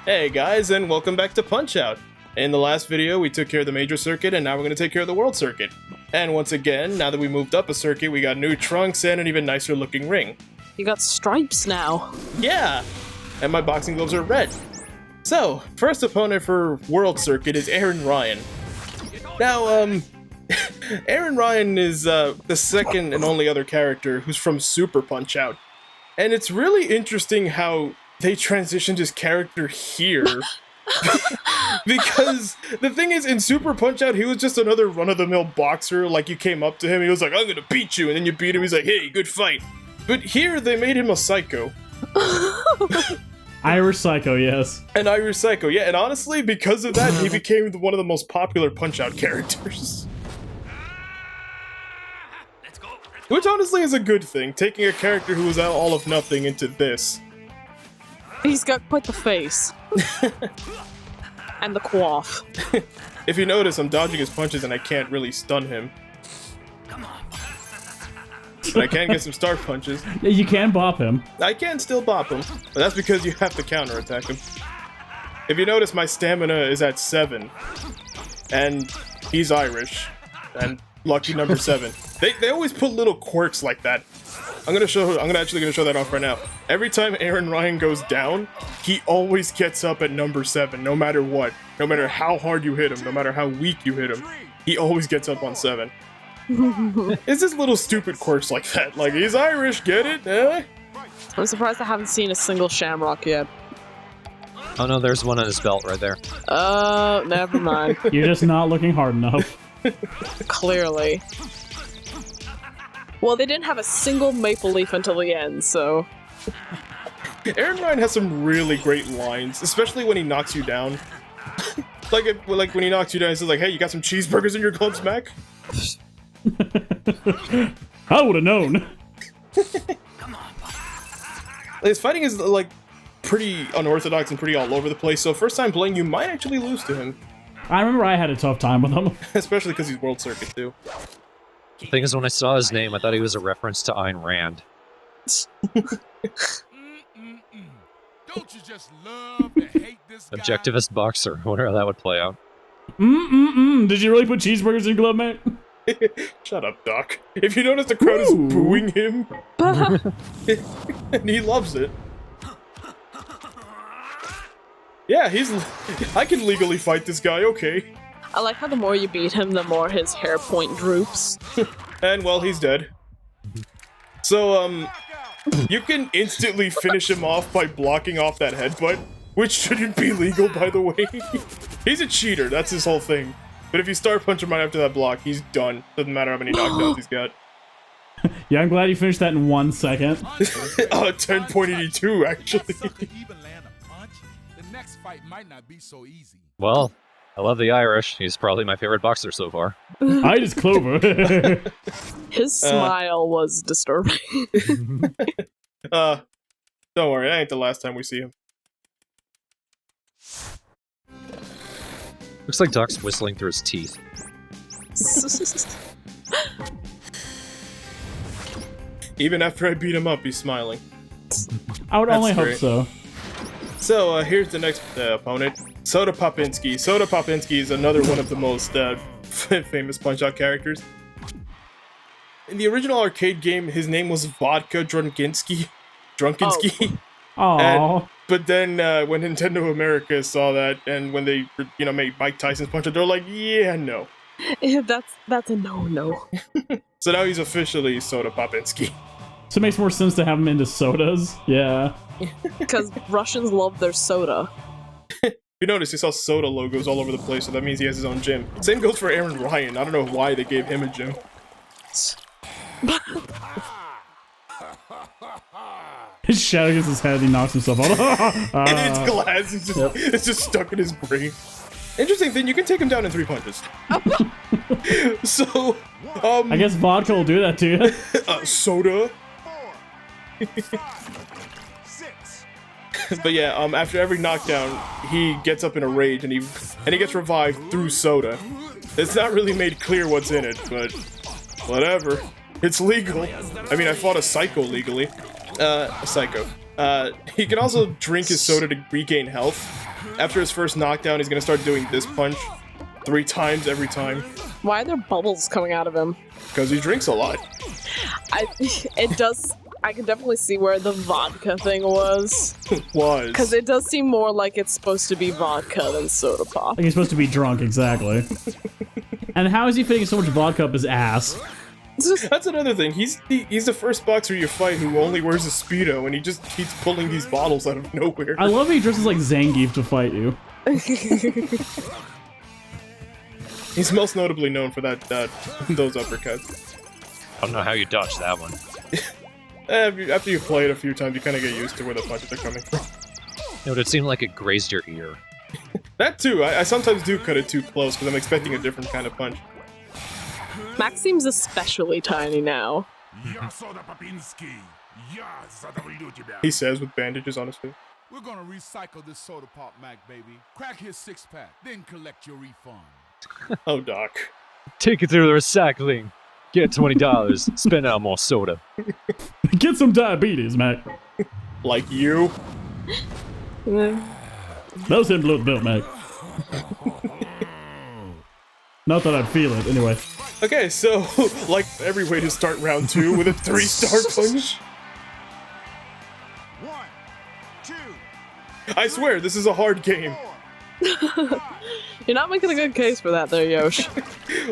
Hey guys, and welcome back to Punch-Out! In the last video, we took care of the major circuit, and now we're going to take care of the world circuit. And once again, now that we moved up a circuit, we got new trunks and an even nicer looking ring. You got stripes now. Yeah! And my boxing gloves are red. So, first opponent for world circuit is Aaron Ryan. Now, Aaron Ryan is the second and only other character who's from Super Punch-Out. And it's really interesting how they transitioned his character here. Because the thing is, in Super Punch-Out, he was just another run-of-the-mill boxer. Like, you came up to him, he was like, I'm gonna beat you, and then you beat him, he's like, hey, good fight. But here, they made him a psycho. Irish psycho, yes. An Irish psycho, yeah, and honestly, because of that, he became one of the most popular Punch-Out characters. Which honestly is a good thing, taking a character who was out all of nothing into this. He's got quite the face. And the quaff. If you notice, I'm dodging his punches and I can't really stun him. But I can get some star punches. You can bop him. I can still bop him, but that's because you have to counterattack him. If you notice, my stamina is at 7. And he's Irish. And lucky number 7. They always put little quirks like that. I'm actually gonna show that off right now. Every time Aaron Ryan goes down, he always gets up at number 7, no matter what. No matter how hard you hit him, no matter how weak you hit him, he always gets up on 7. It's just little stupid quirks like that. Like, he's Irish, get it? Eh? I'm surprised I haven't seen a single shamrock yet. Oh no, there's one on his belt right there. Never mind. You're just not looking hard enough. Clearly. Well, they didn't have a single maple leaf until the end, so... Aaron Ryan has some really great lines, especially when he knocks you down. like when he knocks you down, he's like, hey, you got some cheeseburgers in your gloves, Mac? I would have known. His fighting is, like, pretty unorthodox and pretty all over the place, so first time playing, you might actually lose to him. I remember I had a tough time with him. Especially because he's World Circuit, too. The thing is, when I saw his name, I thought he was a reference to Ayn Rand. Don't you just love to hate this guy? Objectivist boxer. I wonder how that would play out. Did you really put cheeseburgers in your glove, mate? Shut up, Doc. If you notice, the crowd is booing him. And he loves it. Yeah, I can legally fight this guy, okay. I like how the more you beat him, the more his hair point droops. And, well, he's dead. So, you can instantly finish him off by blocking off that headbutt, which shouldn't be legal, by the way. He's a cheater, that's his whole thing. But if you star punch him right after that block, he's done. Doesn't matter how many knockdowns he's got. Yeah, I'm glad you finished that in 1 second. 10.82, actually. The next fight might not be so easy. Well, I love the Irish. He's probably my favorite boxer so far. I just Clover. His smile was disturbing. Don't worry, that ain't the last time we see him. Looks like Doc's whistling through his teeth. Even after I beat him up, he's smiling. I would That's only hope great. so. So, here's the next opponent. Soda Popinski. Soda Popinski is another one of the most famous Punch-Out characters. In the original arcade game, his name was Vodka Drunkinski. Aww. But then, when Nintendo America saw that, and when they, made Mike Tyson's Punch-Out, they're like, yeah, no. Yeah, that's a no-no. So now he's officially Soda Popinski. So it makes more sense to have him into sodas. Yeah. Because Russians love their soda. You notice he saw soda logos all over the place, so that means he has his own gym. Same goes for Aaron Ryan. I don't know why they gave him a gym. His shadow gets his head, he knocks himself out. It's glass, it's just stuck in his brain. Interesting thing, you can take him down in 3 punches. So, I guess vodka will do that to you. Soda. 4, 6. But yeah, after every knockdown, he gets up in a rage and he gets revived through soda. It's not really made clear what's in it, but whatever. It's legal. I mean, I fought a psycho legally. A psycho. He can also drink his soda to regain health, after his first knockdown, he's gonna start doing this punch 3 times every time. Why are there bubbles coming out of him? Because he drinks a lot. I can definitely see where the vodka thing was. Because it does seem more like it's supposed to be vodka than soda pop. Like he's supposed to be drunk, exactly. And how is he fitting so much vodka up his ass? That's another thing. He's the first boxer you fight who only wears a Speedo, and he just keeps pulling these bottles out of nowhere. I love how he dresses like Zangief to fight you. He's most notably known for those uppercuts. I don't know how you dodged that one. After you play it a few times, you kind of get used to where the punches are coming from. No, it seemed like it grazed your ear. That too. I sometimes do cut it too close because I'm expecting a different kind of punch. Max seems especially tiny now. He says with bandages on his face. We're gonna recycle this soda pop, Mac, baby. Crack his 6-pack, then collect your refund. Oh, Doc. Take it through the recycling. Get $20. Spend out more soda. Get some diabetes, Mac. Like you? That was him below the belt, Mac. Not that I'd feel it, anyway. Okay, so, like every way to start round 2 with a 3-star punch. 1, 2. I swear, this is a hard game. You're not making a good case for that there, Yosh.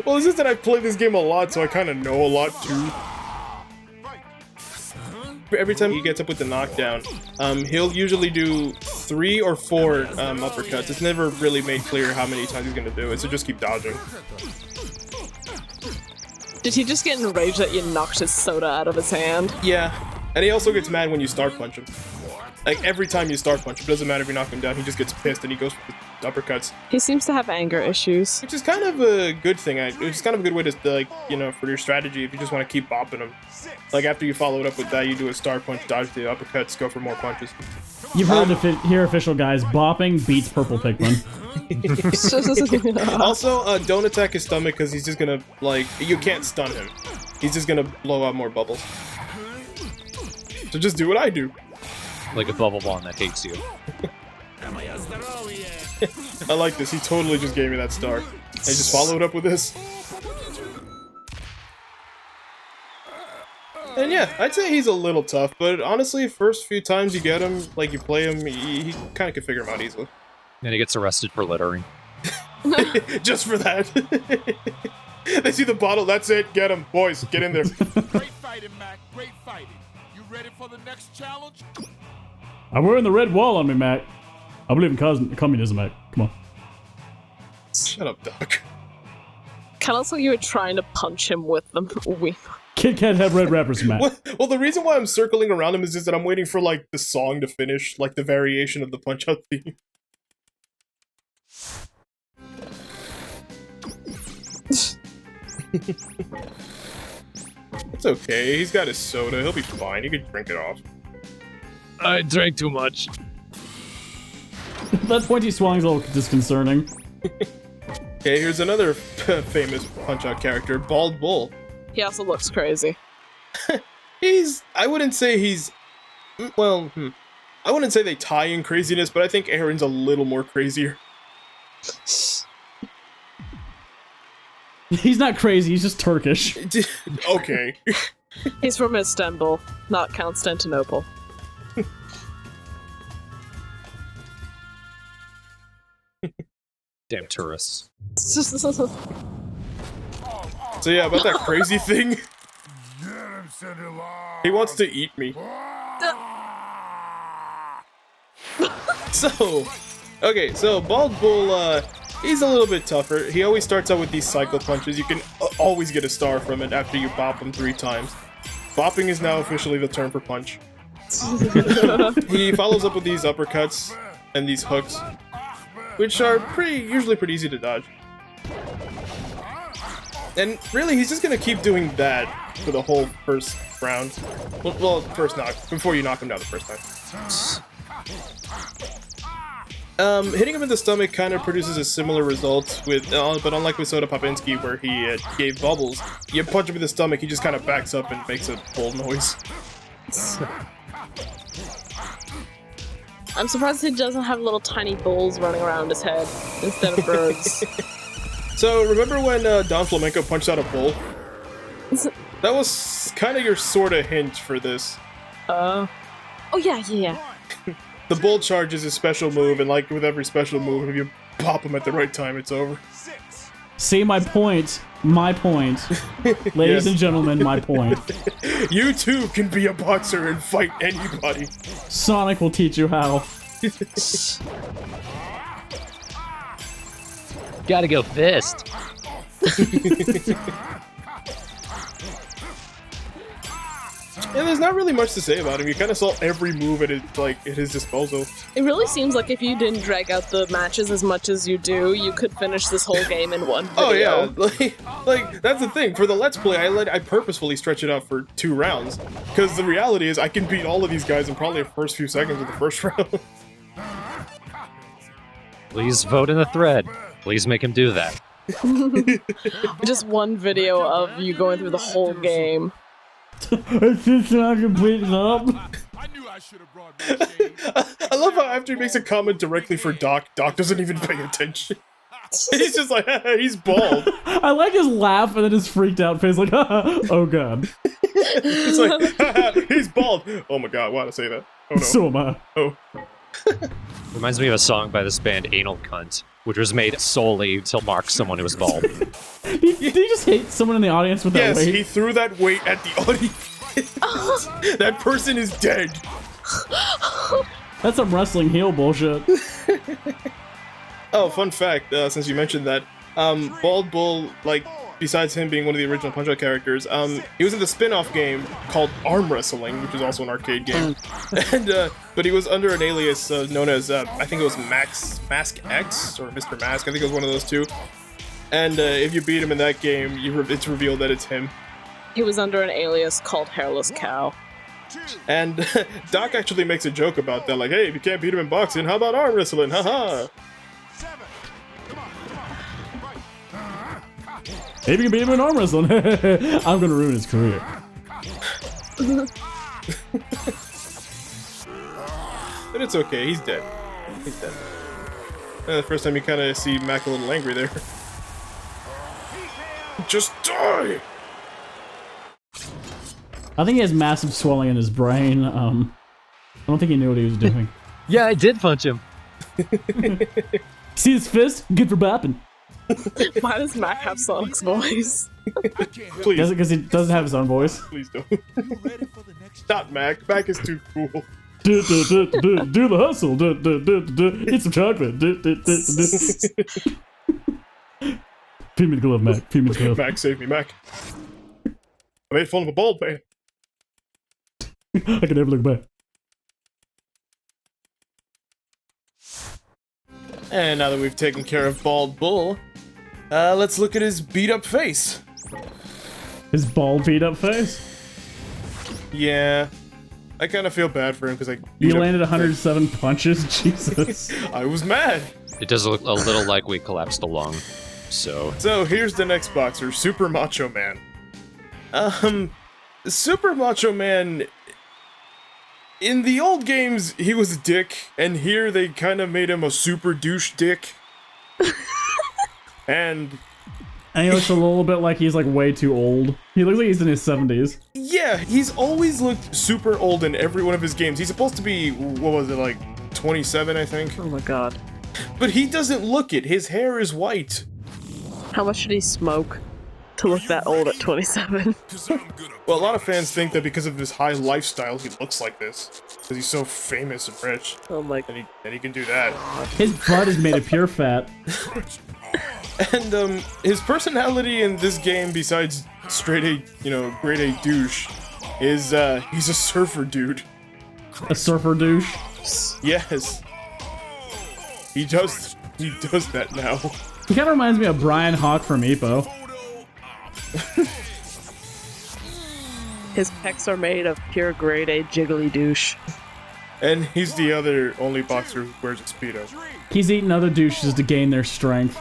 Well, it's just that I've played this game a lot, so I kind of know a lot too. Every time he gets up with the knockdown, he'll usually do 3 or 4 uppercuts. It's never really made clear how many times he's gonna do it, so just keep dodging. Did he just get enraged that you knocked his soda out of his hand? Yeah, and he also gets mad when you start punch him. Like, every time you start punch him, it doesn't matter if you knock him down, he just gets pissed and he goes for the uppercuts. He seems to have anger issues. Which is kind of a good thing. It's kind of a good way to, like, you know, for your strategy if you just want to keep bopping him. Like, after you follow it up with that, you do a star punch, dodge the uppercuts, go for more punches. You've heard here, official guys, bopping beats purple Pikmin. Also, don't attack his stomach because he's just gonna, like, you can't stun him. He's just gonna blow out more bubbles. So just do what I do. Like a bubble bomb that hates you. I like this. He totally just gave me that star. I just followed up with this. And yeah, I'd say he's a little tough, but honestly, first few times you get him, like you play him, he kind of can figure him out easily. And he gets arrested for littering. Just for that. They see the bottle, that's it, get him. Boys, get in there. Great fighting, Mac. Great fighting. You ready for the next challenge? I'm wearing the red wall on me, Mac. I believe in communism, Mac. Come on. Shut up, Doc. Kind of looks like you were trying to punch him with the weep. Kit Kat have red wrappers, Mac. Well, the reason why I'm circling around him is just that I'm waiting for, like, the song to finish, like, the variation of the Punch-Out theme. It's okay, he's got his soda, he'll be fine, he can drink it off. I drank too much. That pointy swang's a little disconcerting. Okay, here's another famous Punch-Out character, Bald Bull. He also looks crazy. I wouldn't say he's... Well, I wouldn't say they tie in craziness, but I think Aaron's a little more crazier. He's not crazy, he's just Turkish. Okay. He's from Istanbul, not Constantinople. Damn tourists. So yeah, about that crazy thing. He wants to eat me. So Bald Bull, he's a little bit tougher. He always starts out with these cycle punches. You can always get a star from it after you bop him 3 times. Bopping is now officially the term for punch. He follows up with these uppercuts and these hooks, which are usually pretty easy to dodge. And really, he's just gonna keep doing that for the whole first round. Well, first knock, before you knock him down the first time. Hitting him in the stomach kind of produces a similar result, but unlike with Soda Popinski, where he gave bubbles, you punch him in the stomach, he just kind of backs up and makes a bull noise. I'm surprised he doesn't have little tiny bulls running around his head instead of birds. So, remember when Don Flamenco punched out a bull? That was kind of your sort of hint for this. Oh yeah. The bull charge is a special move, and like with every special move, if you pop him at the right time, it's over. See my point. My point. Ladies and gentlemen, my point. You too can be a boxer and fight anybody. Sonic will teach you how. Gotta go fist. Yeah, there's not really much to say about him. You kind of saw every move at his disposal. It really seems like if you didn't drag out the matches as much as you do, you could finish this whole game in one video. Oh yeah, like that's the thing. For the Let's Play, I purposefully stretch it out for 2 rounds, because the reality is I can beat all of these guys in probably the first few seconds of the first round. Please vote in the thread. Please make him do that. Just one video of you going through the whole game. It's just not complete up. I knew I should have brought my shade. I love how after he makes a comment directly for Doc, Doc doesn't even pay attention. He's just like, he's bald. I like his laugh and then his freaked out face, like, oh god. It's like, he's bald. Oh my god, why'd I say that? Oh no. So am I. Oh. Reminds me of a song by this band, Anal Cunt, which was made solely to mark someone who was bald. Did he just hate someone in the audience with that Yes, weight? he threw that weight at the audience. That person is dead. That's some wrestling heel bullshit. Oh, fun fact, since you mentioned that, Bald Bull, like, besides him being one of the original Punch-Out characters, he was in the spin-off game called Arm Wrestling, which is also an arcade game. And, but he was under an alias known as, I think it was Mask X, or Mr. Mask, I think it was one of those two. And if you beat him in that game, it's revealed that it's him. He was under an alias called Hairless Cow. And Doc actually makes a joke about that, like, hey, if you can't beat him in boxing, how about arm wrestling, haha! If you can beat him in arm wrestling, I'm gonna ruin his career. But it's okay, he's dead. He's dead. The first time you kind of see Mac a little angry there. Just die! I think he has massive swelling in his brain. I don't think he knew what he was doing. Yeah, I did punch him. See his fist? Good for bapping. Why does Mac have Sonic's voice? Please, Because he doesn't have his own voice. please don't. Not Mac. Mac is too cool. Do the hustle. Eat some chocolate. Feed me the glove, Mac. Feed me the glove. Mac, save me, Mac. I made fun of a bald man. I can never look back. And now that we've taken care of Bald Bull, let's look at his beat-up face. His bald, beat-up face? Yeah. I kind of feel bad for him because You landed 107 punches? Jesus. I was mad. It does look a little like we collapsed a lung, so... So here's the next boxer, Super Macho Man. Super Macho Man... In the old games, he was a dick, and here they kind of made him a super douche dick. And he looks a little bit like he's like way too old. He looks like he's in his 70s. yeah, he's always looked super old in every one of his games. He's supposed to be, what was it, like 27, I think? Oh my god. But he doesn't look it. His hair is white. How much should he smoke to look that old at 27? Well, a lot of fans think that because of his high lifestyle, he looks like this. Because he's so famous and rich. Oh my... And he can do that. His butt is made of pure fat. And, his personality in this game, besides straight A, grade A douche, is, he's a surfer dude. A surfer douche. Yes. He does that now. He kind of reminds me of Brian Hawk from Epo. His pecs are made of pure grade A jiggly douche. And he's the only boxer who wears a Speedo. He's eating other douches to gain their strength.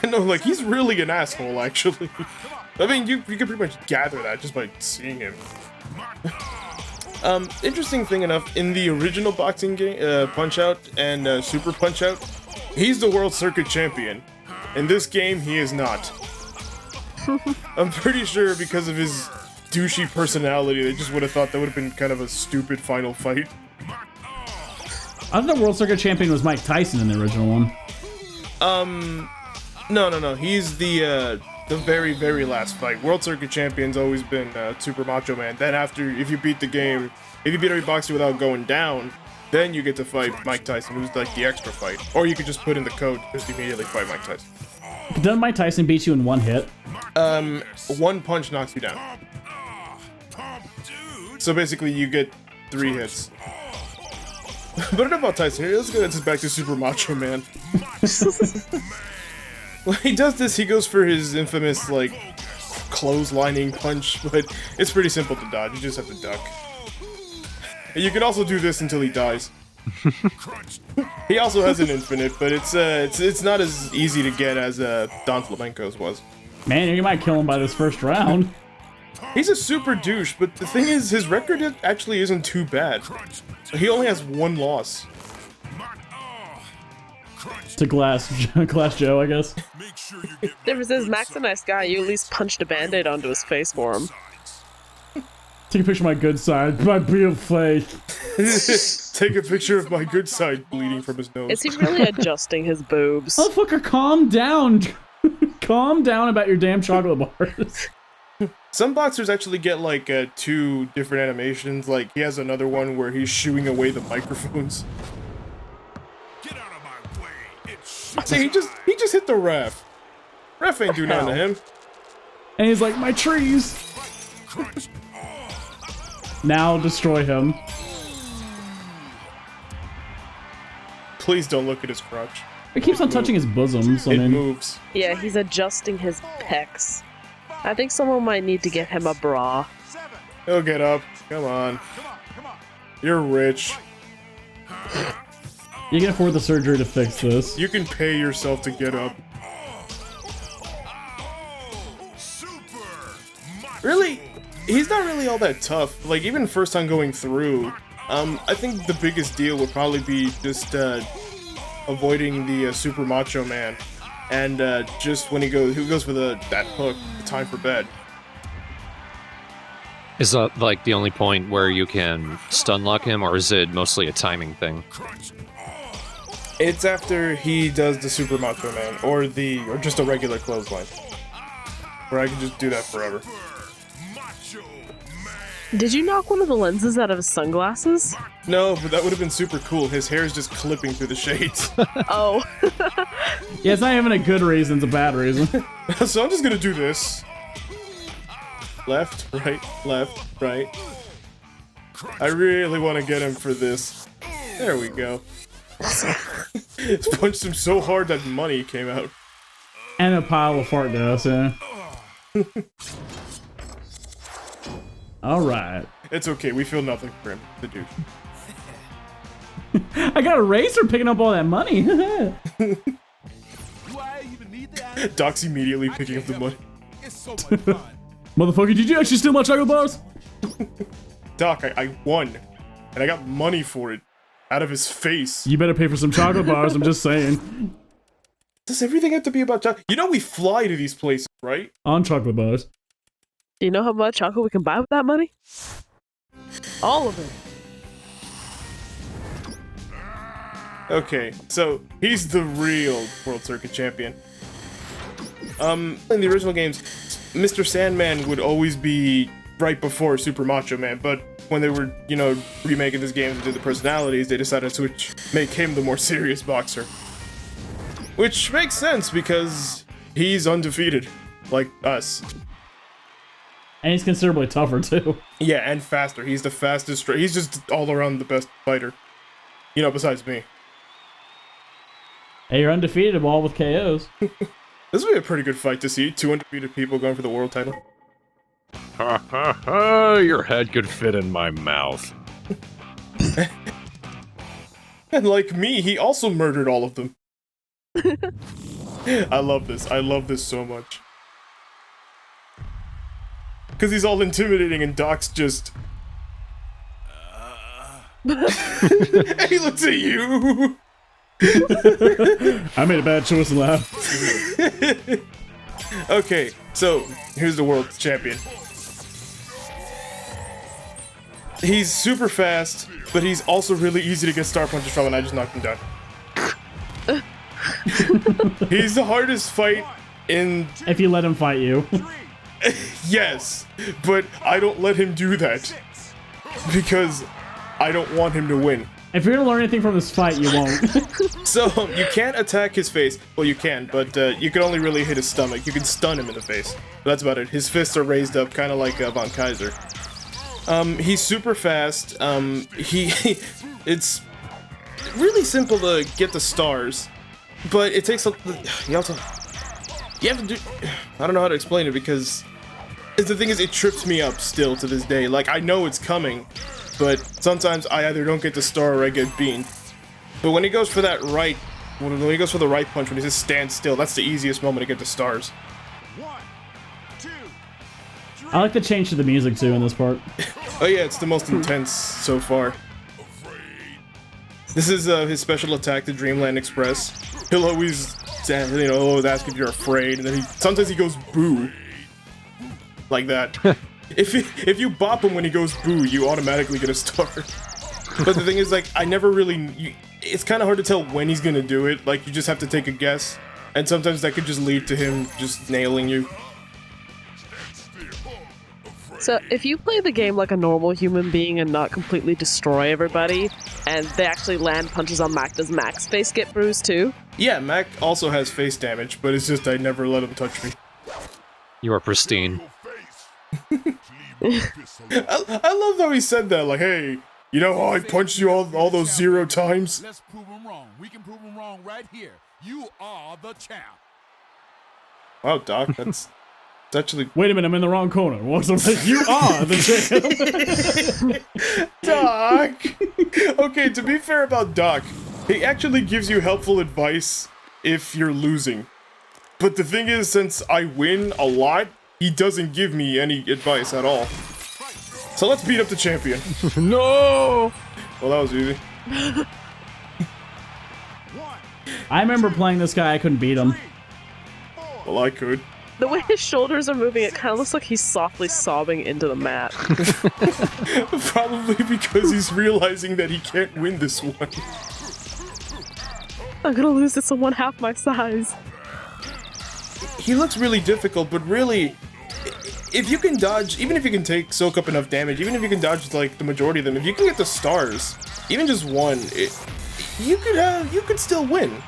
No, like, he's really an asshole, actually. I mean, you can pretty much gather that just by seeing him. Interesting thing enough, in the original boxing game, Punch-Out and Super Punch-Out, he's the World Circuit Champion. In this game, he is not. I'm pretty sure because of his douchey personality, they just would have thought that would have been kind of a stupid final fight. I thought the World Circuit Champion was Mike Tyson in the original one. No. He's the very, very last fight. World Circuit Champion's always been Super Macho Man. Then after, if you beat the game, if you beat every boxer without going down, then you get to fight Mike Tyson, who's like the extra fight. Or you could just put in the code, just immediately fight Mike Tyson. Doesn't Mike Tyson beat you in one hit? One punch knocks you down. So basically, you get 3 hits. But enough about Tyson here. Let's get this back to Super Macho Man. When he does this, he goes for his infamous, like, clotheslining punch, but it's pretty simple to dodge. You just have to duck. And you can also do this until he dies. He also has an infinite, but it's not as easy to get as Don Flamenco's was. Man, you might kill him by this first round. He's a super douche, but the thing is, his record actually isn't too bad. He only has 1 loss. To Glass Joe, I guess. Difference is, Mac's a nice guy. You at least punched a band-aid onto his face for him. Take a picture of my good side, my real face. Take a picture of my good side bleeding from his nose. Is he really adjusting his boobs? Oh, fucker, calm down. Calm down about your damn chocolate bars. Some boxers actually get like 2 different animations. Like he has another one where he's shooing away the microphones. Get out of my way. It's See, he just hit the ref. Ref ain't do nothing to him. And he's like, my trees. Now destroy him. Please don't look at his crotch. It keeps on touching his bosom, so I It mean, moves. Yeah, he's adjusting his pecs. I think someone might need to get him a bra. He'll get up. Come on. You're rich. you can afford the surgery to fix this. You can pay yourself to get up. Really? He's not really all that tough. Like, even first time going through, I think the biggest deal would probably be just avoiding the Super Macho Man. And just when he goes for that hook, the time for bed. Is that like the only point where you can stun lock him, or is it mostly a timing thing? It's after he does the Super Macho Man, or just a regular clothesline. Where I can just do that forever. Did you knock one of the lenses out of his sunglasses? No, but that would have been super cool. His hair is just clipping through the shades. Oh. Yeah, it's not even a good reason, it's a bad reason. So I'm just gonna do this. Left, right. I really want to get him for this. There we go. Punched him so hard that money came out. And a pile of fart dust, yeah. Alright. It's okay, we feel nothing for him, the dude. I got a racer picking up all that money. Do I even need that? Doc's immediately picking up the money. It's so much fun. Motherfucker, did you actually steal my chocolate bars? Doc, I won. And I got money for it. Out of his face. You better pay for some chocolate bars, I'm just saying. Does everything have to be about chocolate? You know we fly to these places, right? On chocolate bars. Do you know how much chocolate we can buy with that money? All of it. Okay, so he's the real World Circuit Champion. In the original games, Mr. Sandman would always be right before Super Macho Man, but when they were, remaking this game and did the personalities, they decided to make him the more serious boxer. Which makes sense, because he's undefeated, like us. And he's considerably tougher, too. Yeah, and faster. He's the fastest, he's just all around the best fighter. Besides me. Hey, you're undefeated, all with KOs. This would be a pretty good fight to see. 2 undefeated people going for the world title. Ha ha ha, your head could fit in my mouth. And like me, he also murdered all of them. I love this. I love this so much. Because he's all intimidating and Doc's just... And he looks at you. I made a bad choice and laugh. Okay, so here's the world champion. He's super fast, but he's also really easy to get star punches from, and I just knocked him down. He's the hardest fight in... If you let him fight you. Yes, but I don't let him do that. Because I don't want him to win. If you're gonna learn anything from this fight, you won't. So, you can't attack his face. Well, you can, but you can only really hit his stomach. You can stun him in the face. But that's about it. His fists are raised up, kind of like Von Kaiser. He's super fast. It's really simple to get the stars, but it takes a... You have to do... I don't know how to explain it, because the thing is, it trips me up still to this day. Like, I know it's coming, but sometimes I either don't get the star or I get beamed. But when he goes for that right... When he goes for the right punch, when he says stand still, that's the easiest moment to get the stars. I like the change to the music, too, in this part. Oh yeah, it's the most intense so far. This is his special attack, the Dreamland Express. He'll always, always ask if you're afraid, and then sometimes he goes boo. Like that. If you bop him when he goes boo, you automatically get a star. But the thing is, like, I never really... it's kind of hard to tell when he's gonna do it. Like, you just have to take a guess. And sometimes that could just lead to him just nailing you. So, if you play the game like a normal human being and not completely destroy everybody, and they actually land punches on Mac, does Mac's face get bruised too? Yeah, Mac also has face damage, but it's just I never let him touch me. You are pristine. I love how he said that, like, hey, you know how I punched you all those 0 times? Let's prove him wrong. We can prove him wrong right here. You are the champ. Wow, Doc, that's... actually... Wait a minute, I'm in the wrong corner. You are the champ. Doc! Okay, to be fair about Doc, he actually gives you helpful advice if you're losing. But the thing is, since I win a lot, he doesn't give me any advice at all. So let's beat up the champion. No! Well, that was easy. I remember playing this guy, I couldn't beat him. Well, I could. The way his shoulders are moving, it kind of looks like he's softly sobbing into the mat. Probably because he's realizing that he can't win this one. I'm gonna lose to someone half my size. He looks really difficult, but really, if you can dodge, even if you can soak up enough damage, even if you can dodge like the majority of them, if you can get the stars, even just one, you could still win.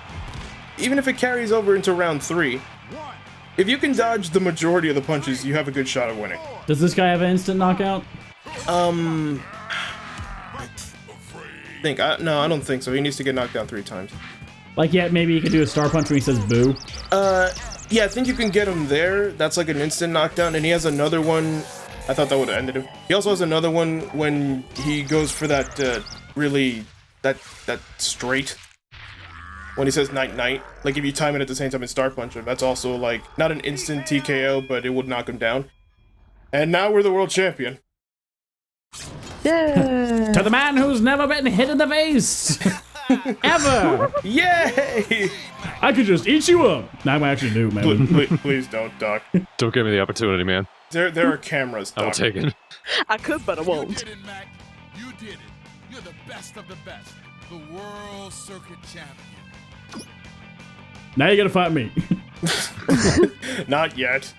Even if it carries over into round 3. If you can dodge the majority of the punches, you have a good shot of winning. Does this guy have an instant knockout? I think, no, I don't think so. He needs to get knocked down 3 times. Like, yeah, maybe he could do a star punch when he says boo. Yeah, I think you can get him there. That's like an instant knockdown, and he has another one. I thought that would have ended him. He also has another one when he goes for that, that straight. When he says night night, like if you time it at the same time and star punch him, that's also like not an instant TKO, but it would knock him down. And now we're the world champion. Yeah. To the man who's never been hit in the face! Ever! Yay! I could just eat you up! Now I actually do, man. Please don't, Doc. Don't give me the opportunity, man. There are cameras, Doc. I will take it. I could, but I You won't. did it, Mac. You did it. You're the best of the best. The World Circuit Champion. Now you gotta fight me. Not yet.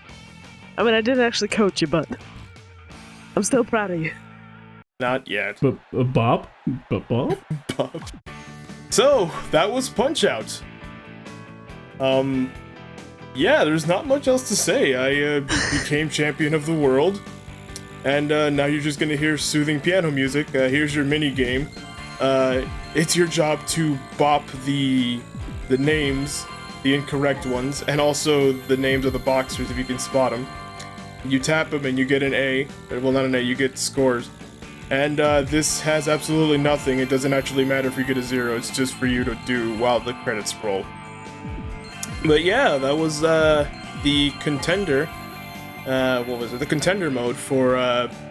I mean, I didn't actually coach you, but I'm still proud of you. Not yet. Bob? Bob? So, that was Punch-Out! Yeah, there's not much else to say. I became champion of the world. And now you're just gonna hear soothing piano music. Here's your mini game. It's your job to bop the names, the incorrect ones, and also the names of the boxers if you can spot them. You tap them and you get an A. Well, not an A, you get scores. And this has absolutely nothing. It doesn't actually matter if you get a 0. It's just for you to do while the credits roll. But yeah, that was the contender. What was it? The contender mode for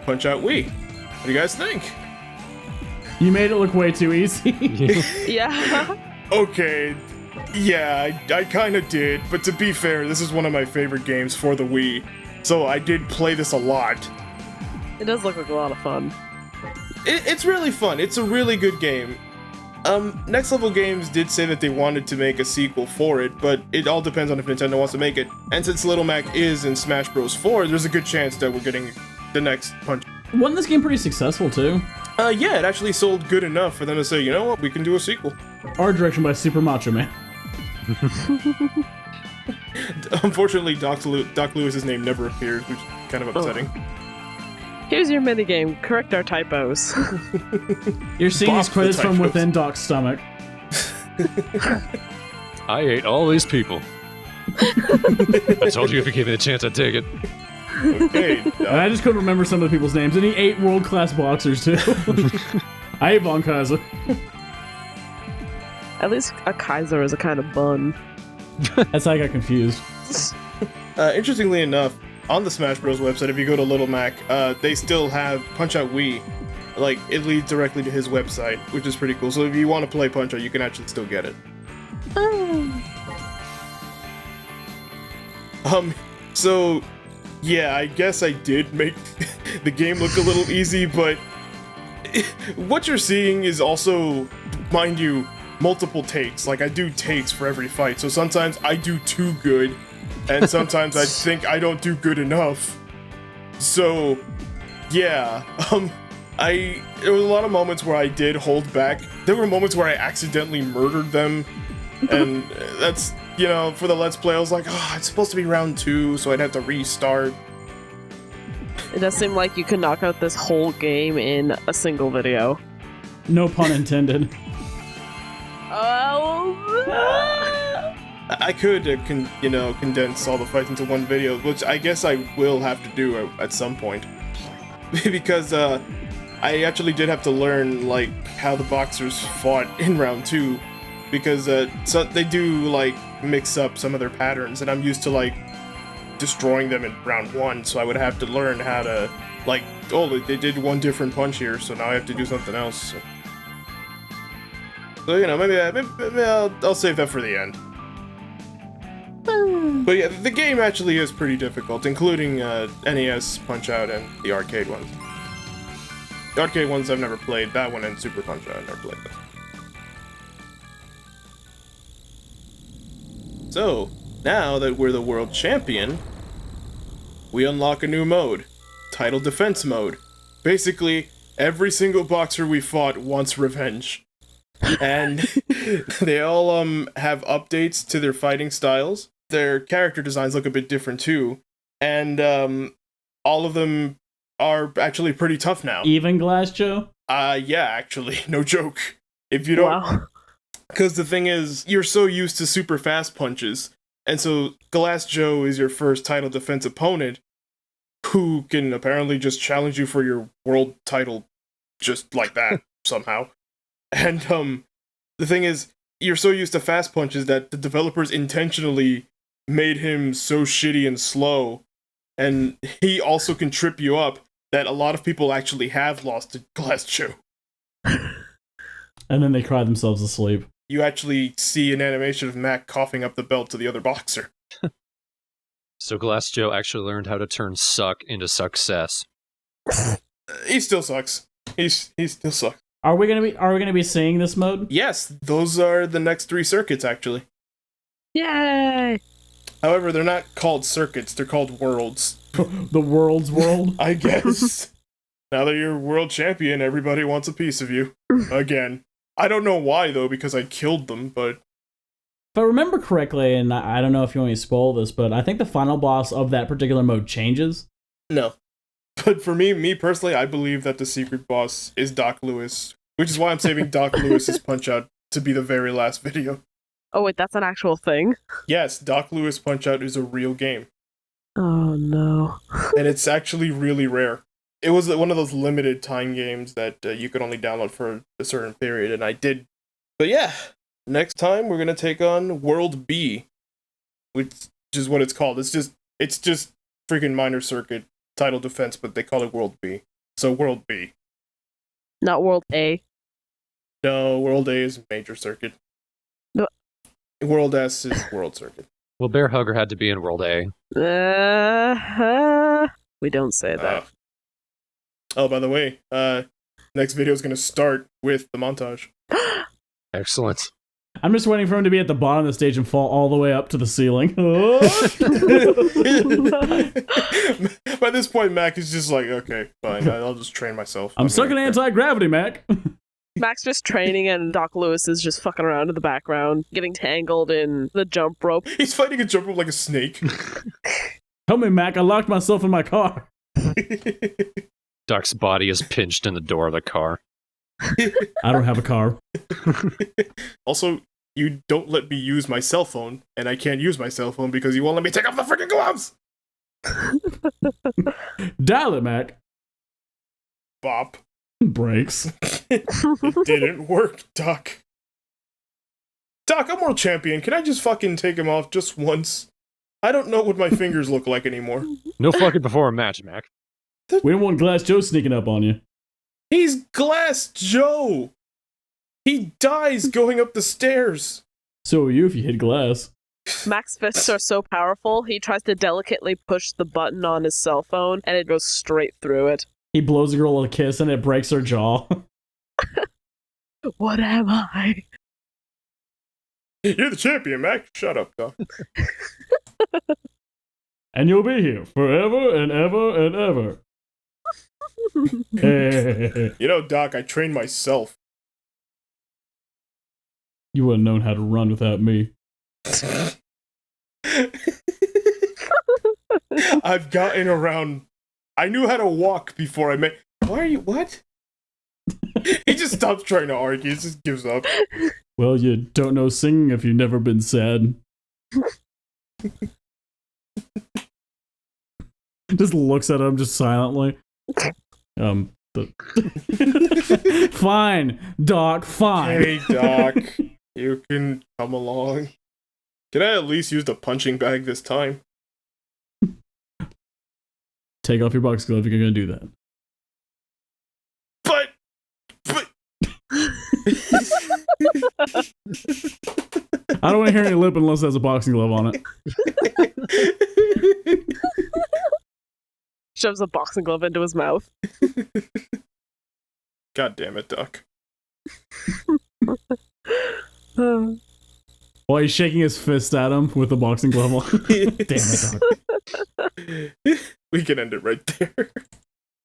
Punch-Out Wii. What do you guys think? You made it look way too easy. Yeah. Okay, yeah, I kind of did, but to be fair, this is one of my favorite games for the Wii, so I did play this a lot. It does look like a lot of fun. It's really fun. It's a really good game. Next Level Games did say that they wanted to make a sequel for it, but it all depends on if Nintendo wants to make it. And since Little Mac is in Smash Bros. 4, there's a good chance that we're getting the next Punch. Wasn't this game pretty successful too? Yeah, it actually sold good enough for them to say, you know what, we can do a sequel. Art direction by Super Macho Man. Unfortunately, Doc Lewis's name never appears, which is kind of upsetting. Here's your minigame. Correct our typos. You're seeing these Bop credits the from typos. within Doc's stomach. I ate all these people. I told you if you gave me the chance, I'd take it. Okay, And I just couldn't remember some of the people's names. And he ate world-class boxers too. I ate Von Kaiser. At least a Kaiser is a kind of bun. That's how I got confused. interestingly enough, on the Smash Bros. Website, if you go to Little Mac, they still have Punch-Out Wii. Like, it leads directly to his website, which is pretty cool. So if you want to play Punch-Out, you can actually still get it. So, yeah, I guess I did make the game look a little easy, but what you're seeing is also, mind you, multiple takes. Like, I do takes for every fight, so sometimes I do too good, and sometimes I think I don't do good enough. So, yeah, there was a lot of moments where I did hold back. There were moments where I accidentally murdered them, and that's, you know, for the Let's Play, I was like, oh, it's supposed to be round 2, so I'd have to restart. It does seem like you can knock out this whole game in a single video. No pun intended. Oh. I could, condense all the fights into one video, which I guess I will have to do at some point. Because, I actually did have to learn, like, how the boxers fought in round 2. Because, so they do, like, mix up some of their patterns, and I'm used to, like, destroying them in round 1, so I would have to learn how to, like, oh, they did one different punch here, so now I have to do something else. So, you know, maybe I'll save that for the end. But yeah, the game actually is pretty difficult, including NES Punch-Out and the arcade ones. The arcade ones I've never played, that one and Super Punch-Out I've never played them. So, now that we're the world champion, we unlock a new mode, Title Defense Mode. Basically, every single boxer we fought wants revenge. And they all have updates to their fighting styles. Their character designs look a bit different too. And all of them are actually pretty tough now. Even Glass Joe? Yeah, actually, no joke. If you don't... Wow. Because the thing is, you're so used to super fast punches, and so Glass Joe is your first title defense opponent, who can apparently just challenge you for your world title just like that, somehow. And, the thing is, you're so used to fast punches that the developers intentionally made him so shitty and slow, and he also can trip you up, that a lot of people actually have lost to Glass Joe. And then they cry themselves asleep. You actually see an animation of Mac coughing up the belt to the other boxer. So Glass Joe actually learned how to turn suck into success. He still sucks. He still sucks. Are we gonna be seeing this mode? Yes, those are the next 3 circuits, actually. Yay! However, they're not called circuits, they're called worlds. The world's world? I guess. Now that you're world champion, everybody wants a piece of you. Again. I don't know why, though, because I killed them, but... If I remember correctly, and I don't know if you want me to spoil this, but I think the final boss of that particular mode changes. No. But for me personally, I believe that the secret boss is Doc Lewis, which is why I'm saving Doc Lewis's Punch-Out to be the very last video. Oh wait, that's an actual thing? Yes, Doc Lewis Punch-Out is a real game. Oh no. And it's actually really rare. It was one of those limited time games that you could only download for a certain period, and I did. But yeah, next time we're gonna take on World B, which is what it's called. It's just freaking minor circuit title defense, but they call it World B. So World B. Not World A. No, World A is major circuit. No. World S is world circuit. Well, Bear Hugger had to be in World A. We don't say that. Oh, by the way, next video is gonna start with the montage. Excellent. I'm just waiting for him to be at the bottom of the stage and fall all the way up to the ceiling. By this point, Mac is just like, okay, fine, I'll just train myself. I'm stuck in anti-gravity, Mac. Mac's just training, and Doc Lewis is just fucking around in the background, getting tangled in the jump rope. He's fighting a jump rope like a snake. Help me, Mac. I locked myself in my car. Doc's body is pinched in the door of the car. I don't have a car. Also, you don't let me use my cell phone, and I can't use my cell phone because you won't let me take off the freaking gloves! Dial it, Mac. Bop. Breaks. It didn't work, Doc. Doc, I'm world champion. Can I just fucking take him off just once? I don't know what my fingers look like anymore. No fucking before a match, Mac. We don't want Glass Joe sneaking up on you. He's Glass Joe! He dies going up the stairs! So are you if you hit glass. Mac's fists are so powerful, he tries to delicately push the button on his cell phone, and it goes straight through it. He blows a girl a kiss and it breaks her jaw. What am I? You're the champion, Mac. Shut up, Doc. And you'll be here forever and ever and ever. You know, Doc, I trained myself. You wouldn't known how to run without me. I've gotten around. I knew how to walk before I met. Why are you. What? He just stops trying to argue. He just gives up. Well, you don't know singing if you've never been sad. Just looks at him just silently. Fine, Doc, fine. Hey, Doc. You can come along. Can I at least use the punching bag this time? Take off your box glove if you're gonna do that. But. I don't want to hear any lip unless there's a boxing glove on it. Shoves a boxing glove into his mouth. God damn it, Doc. While he's shaking his fist at him with the boxing glove on. Damn it, Doc. We can end it right there.